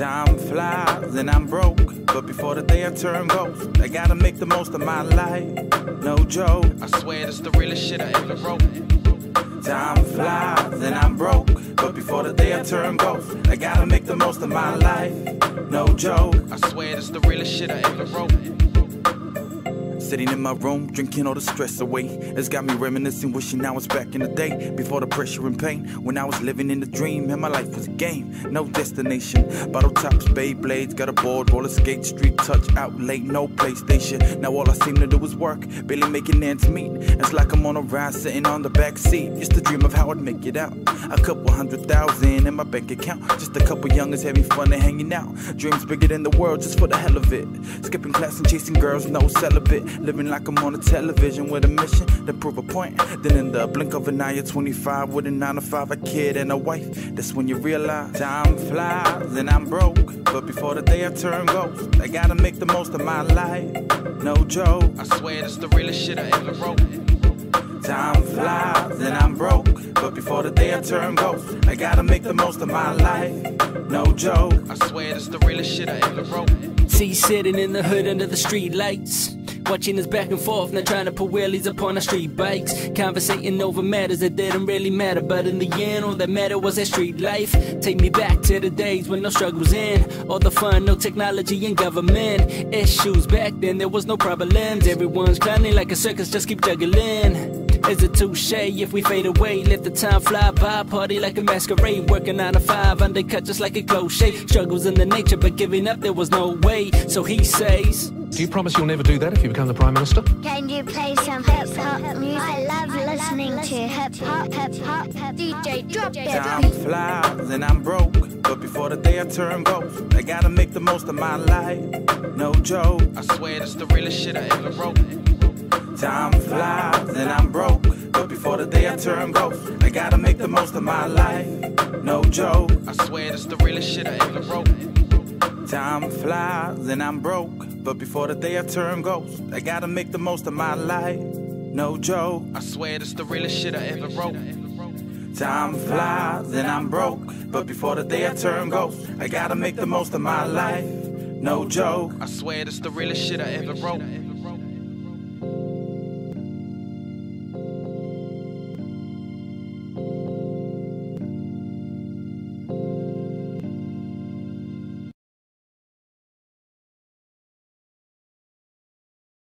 Time flies and I'm broke, but before the day I turn ghost, I gotta make the most of my life. No joke, I swear this the realest shit I ever wrote. Time flies and I'm broke, but before the day I turn ghost, I gotta make the most of my life. No joke, I swear this the realest shit I ever wrote. Sitting in my room, drinking all the stress away. It's got me reminiscing, wishing I was back in the day, before the pressure and pain, when I was living in the dream and my life was a game, no destination. Bottle tops, Beyblades, got a board, roller skate, street touch, out late, no PlayStation. Now all I seem to do is work, barely making ends meet. It's like I'm on a ride, sitting on the back seat. Used to dream of how I'd make it out, a couple 100,000 in my bank account, just a couple youngers having fun and hanging out. Dreams bigger than the world, just for the hell of it. Skipping class and chasing girls, no celibate. Living like I'm on a television with a mission to prove a point. Then in the blink of an eye, you're 25 with a 9 to 5, a kid and a wife. That's when you realize time flies and I'm broke, but before the day I turn ghost, I gotta make the most of my life. No joke, I swear this the realest shit I ever wrote. Time flies and I'm broke, but before the day I turn ghost, I gotta make the most of my life. No joke, I swear this the realest shit I ever wrote. See you sitting in the hood under the street lights, watching us back and forth, not trying to put wheelies upon our street bikes, conversating over matters that didn't really matter, but in the end all that mattered was that street life. Take me back to the days when no struggles in, all the fun, no technology and government issues. Back then there was no problems, everyone's clowning like a circus, just keep juggling. Is it touche if we fade away? Let the time fly by, party like a masquerade, working 9 to 5, undercut just like a crochet. Struggles in the nature, but giving up there was no way. So he says, do you promise you'll never do that if you become the Prime Minister? Can you play some hip-hop music? I love listening to hip-hop. DJ, drop it. Time flies and I'm broke, but before the day I turn ghost, I gotta make the most of my life. No joke, I swear this the realest shit I ever wrote. Time flies and I'm broke, but before the day I turn ghost, I gotta make the most of my life. No joke, I swear this the realest shit I ever wrote. Time flies and I'm broke, but before the day I turn ghost, I gotta make the most of my life. No joke, I swear this the realest shit I ever wrote. Time flies and I'm broke, but before the day I turn ghost, I gotta make the most of my life. No joke, I swear this the realest shit I ever wrote.